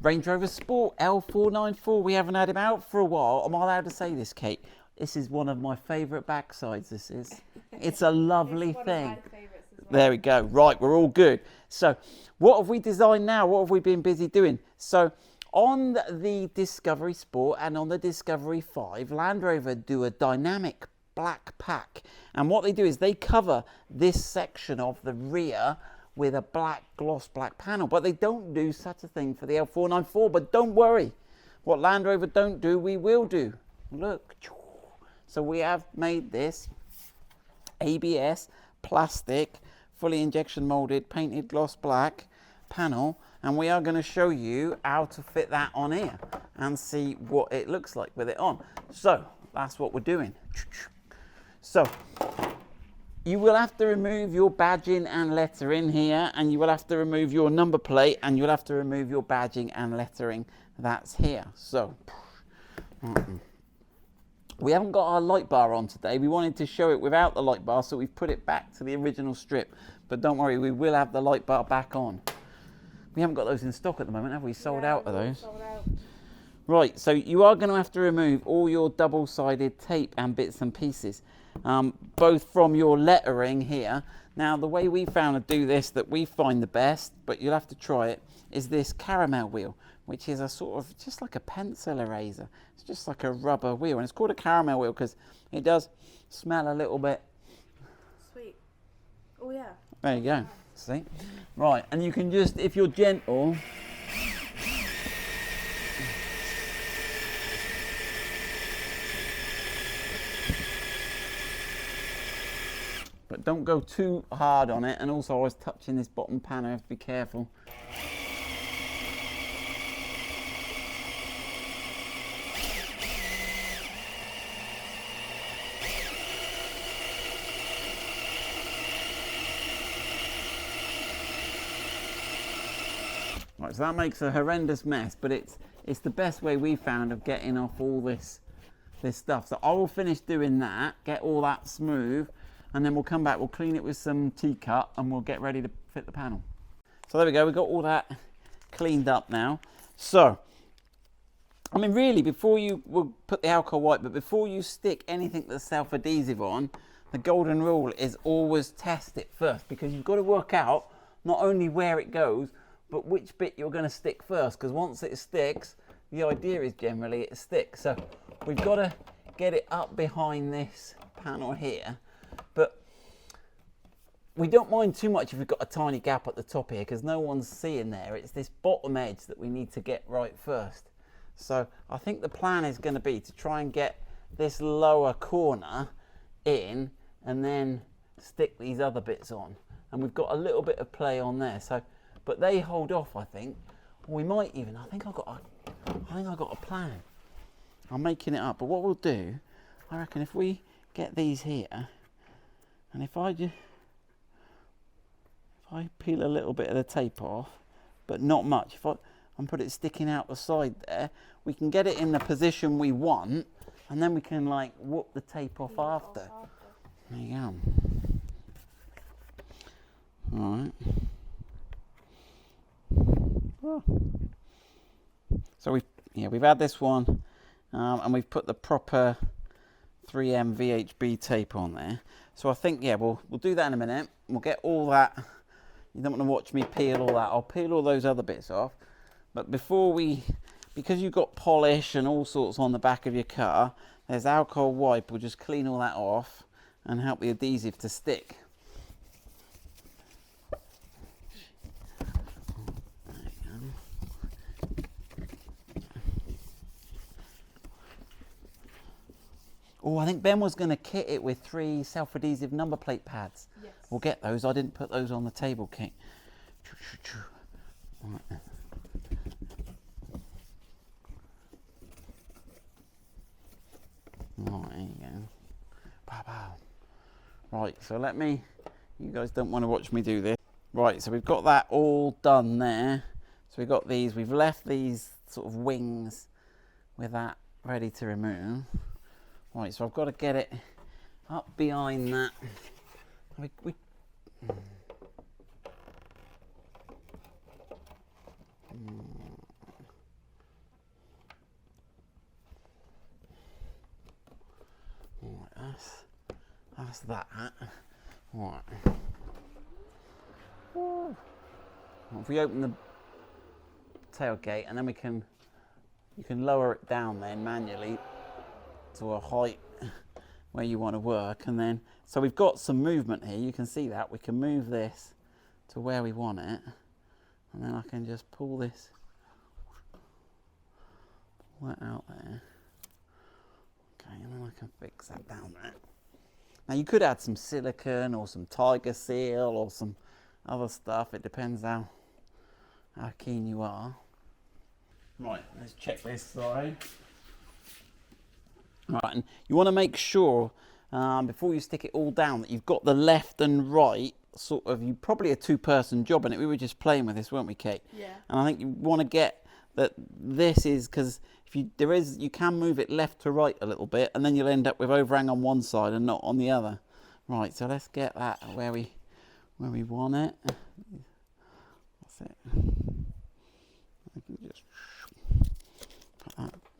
Range Rover Sport L494. We haven't had him out for a while. Am I allowed to say this, Kate? This is one of my favourite backsides, this is. It's a lovely thing. There we go. Right, we're all good. So what have we designed now? What have we been busy doing? So on the Discovery Sport and on the Discovery 5, Land Rover do a dynamic black pack. And what they do is they cover this section of the rear with a black gloss black panel. But they don't do such a thing for the L494. But don't worry. What Land Rover don't do, we will do. Look. So we have made this ABS plastic, fully injection molded, painted gloss black panel, and we are going to show you how to fit that on here and see what it looks like with it on. So that's what we're doing. So you will have to remove your badging and lettering here, and you will have to remove your number plate, and you'll have to remove your badging and lettering that's here. So we haven't got our light bar on today. We wanted to show it without the light bar, so we've put it back to the original strip. But don't worry, we will have the light bar back on. We haven't got those in stock at the moment, have we? Sold out of those. Sold out. Right, so you are going to have to remove all your double-sided tape and bits and pieces, both from your lettering here. Now, the way we found to do this that we find the best, but you'll have to try it, is this caramel wheel, which is a sort of just like a pencil eraser. It's just like a rubber wheel, and it's called a caramel wheel because it does smell a little bit sweet. Oh yeah. There you go. See? Right, and you can just, if you're gentle, but don't go too hard on it. And also, I was touching this bottom panel, I have to be careful. Right, so that makes a horrendous mess, but it's the best way we found of getting off all this stuff. So I will finish doing that, get all that smooth, and then we'll come back, we'll clean it with some T-cut, and we'll get ready to fit the panel. So there we go, we've got all that cleaned up now. So, I mean really, before you, we'll put the alcohol white, but before you stick anything that's self-adhesive on, the golden rule is always test it first, because you've got to work out not only where it goes, but which bit you're going to stick first, because once it sticks, the idea is generally it sticks. So we've got to get it up behind this panel here, but we don't mind too much if we've got a tiny gap at the top here, because no one's seeing there. It's this bottom edge that we need to get right first. So I think the plan is going to be to try and get this lower corner in and then stick these other bits on. And we've got a little bit of play on there. So, but they hold off, I think. We might even, I think I've got a plan. I'm making it up, but what we'll do, I reckon if we get these here, and if I peel a little bit of the tape off, but not much, and put it sticking out the side there, we can get it in the position we want, and then we can like whoop the tape off after. There you go. All right. Oh. So we've had this one, and we've put the proper 3M VHB tape on there. So I think we'll do that in a minute. We'll get all that. You don't want to watch me peel all that. I'll peel all those other bits off. But because you've got polish and all sorts on the back of your car, there's alcohol wipe. We'll just clean all that off and help the adhesive to stick. Oh, I think Ben was going to kit it with 3 self-adhesive number plate pads. Yes. We'll get those. I didn't put those on the table, Kate. Right. Right, there you go. Pow, pow. Right, so you guys don't want to watch me do this. Right, so we've got that all done there. So we've got these, we've left these sort of wings with that ready to remove. Right, so I've got to get it up behind that. that. Right. Well, if we open the tailgate, and then you can lower it down then manually to a height where you want to work, and then so we've got some movement here. You can see that we can move this to where we want it, and then I can just pull that out there. Okay, and then I can fix that down there. Now you could add some silicone or some tiger seal or some other stuff. It depends how keen you are. Right, let's check this side. Right, and you want to make sure before you stick it all down that you've got the left and right sort of, you probably a two-person job in it. We were just playing with this, weren't we, Kate? Yeah. And I think you want to get that this is, because if you can move it left to right a little bit, and then you'll end up with overhang on one side and not on the other. Right, so let's get that where we want it. That's it. I can just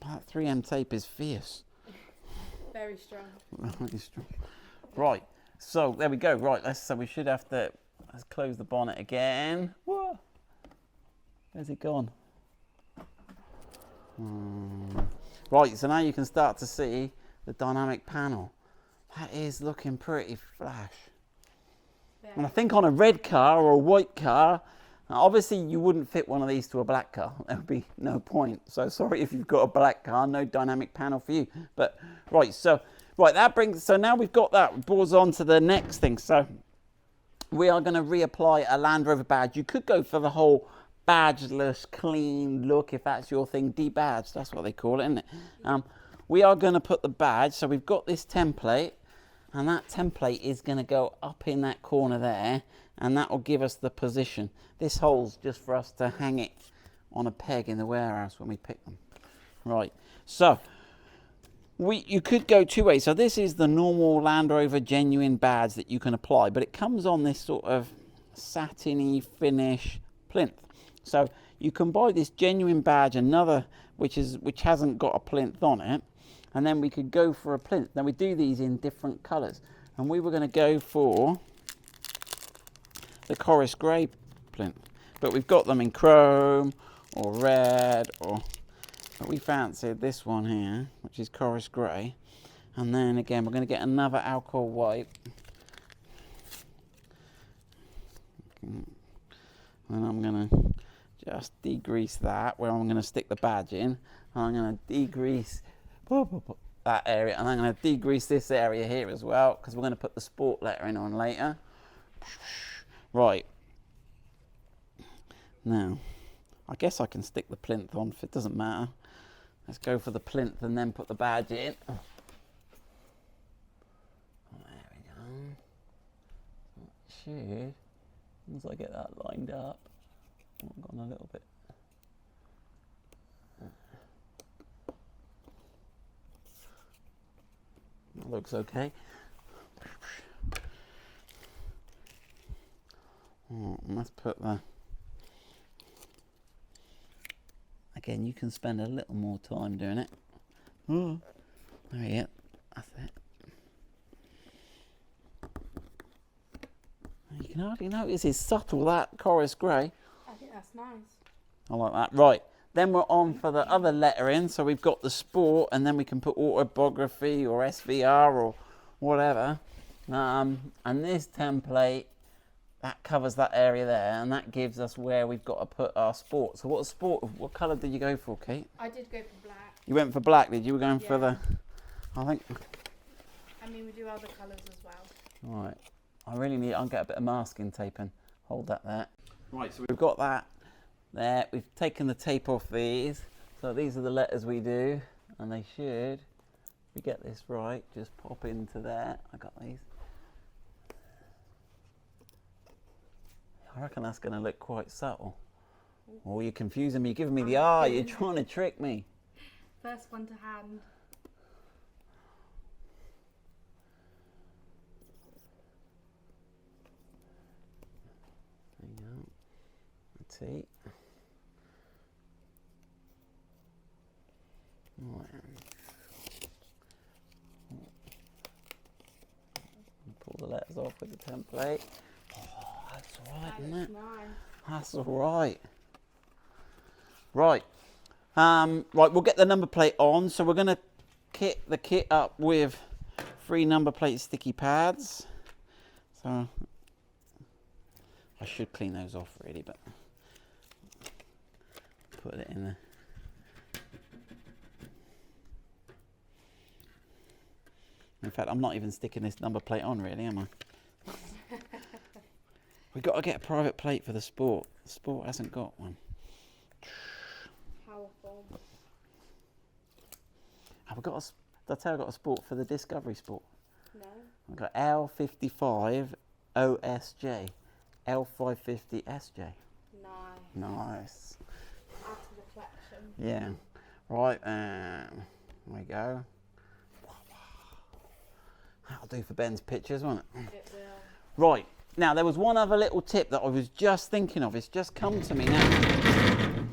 that 3M tape is fierce. Very strong. Very strong. Right, so there we go. Right, so we should have to let's close the bonnet again. Whoa, where's it gone? Right, so now you can start to see the dynamic panel. That is looking pretty flash. Yeah. And I think on a red car or a white car, obviously you wouldn't fit one of these to a black car. There would be no point. So sorry if you've got a black car, no dynamic panel for you. But right, so now we've got that. It boils on to the next thing. So we are going to reapply a Land Rover badge. You could go for the whole badgeless, clean look if that's your thing. Debadged, that's what they call it, isn't it? We are going to put the badge. So we've got this template, and that template is going to go up in that corner there, and that will give us the position. This hole's just for us to hang it on a peg in the warehouse when we pick them. Right, so you could go two ways. So this is the normal Land Rover genuine badge that you can apply, but it comes on this sort of satiny finish plinth. So you can buy this genuine badge, another which hasn't got a plinth on it, and then we could go for a plinth. Now we do these in different colours, and we were going to go for the Chorus Grey plinth, but we've got them in chrome or red, but we fancied this one here, which is Chorus Grey. And then again, we're going to get another alcohol white, and I'm going to just degrease that where I'm going to stick the badge in, and I'm going to degrease that area, and I'm going to degrease this area here as well, because we're going to put the sport lettering on later. Right, now I guess I can stick the plinth on if it doesn't matter. Let's go for the plinth and then put the badge in. There we go. Should, once I get that lined up, I've gone a little bit. That looks okay. Let's put the. Again, you can spend a little more time doing it. Oh, there you go. That's it. You can hardly notice it's subtle, that Chorus Grey. I think that's nice. I like that. Right, then we're on for the other lettering. So we've got the sport, and then we can put autobiography or SVR or whatever. And this template, that covers that area there, and that gives us where we've got to put our sport. So what colour did you go for, Kate? I did go for black. You went for black, did you? You were going for the, I think. I mean, we do other colours as well. Right. I'll get a bit of masking tape and hold that there. Right, so we've got that there. We've taken the tape off these. So these are the letters we do, and they should, if we get this right, just pop into there. I got these. I reckon that's going to look quite subtle. Oh, you're confusing me. You're giving me the eye. You're trying to trick me. First one to hand. There you go. Let's see. Right. with the template. Oh, that's all right, isn't it? Nice. That's all right. Right. Right, we'll get the number plate on. So we're going to kit the kit up with 3 number plate sticky pads. So I should clean those off really, but put it in there. In fact, I'm not even sticking this number plate on really, am I? We've got to get a private plate for the Sport. The Sport hasn't got one. Powerful. Have we got a, did I tell you I got a Sport for the Discovery Sport? No. I've got L55 OSJ, L550 SJ. Nice. Nice. Add to the collection. Yeah. Right, there we go. That'll do for Ben's pictures, won't it? It will. Right, now there was one other little tip that I was just thinking of. It's just come to me now.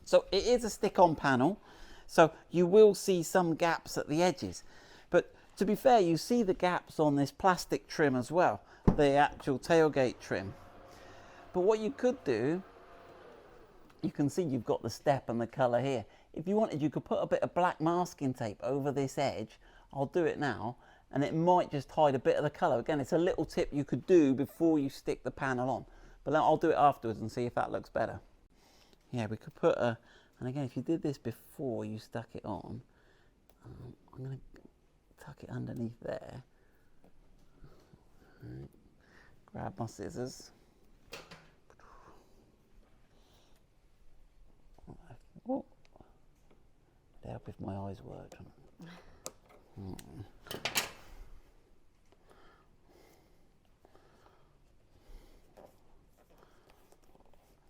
So it is a stick-on panel, so you will see some gaps at the edges. But to be fair, you see the gaps on this plastic trim as well, the actual tailgate trim. But what you could do, you can see you've got the step and the colour here. If you wanted, you could put a bit of black masking tape over this edge. I'll do it now. And it might just hide a bit of the colour. Again, it's a little tip you could do before you stick the panel on. But then I'll do it afterwards and see if that looks better. Yeah, we could put a, and again, if you did this before you stuck it on, I'm going to tuck it underneath there. Right. Grab my scissors. Oh. It'd help if my eyes worked.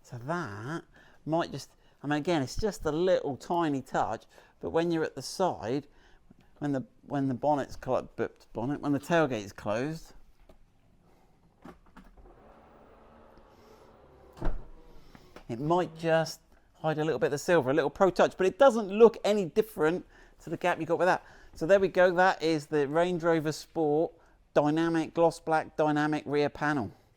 So that might just, I mean, again, it's just a little tiny touch, but when you're at the side, when the bonnet's closed, when the tailgate is closed, it might just hide a little bit of the silver, a little pro touch, but it doesn't look any different to the gap you got with that. So there we go. That is the Range Rover Sport dynamic gloss black dynamic rear panel.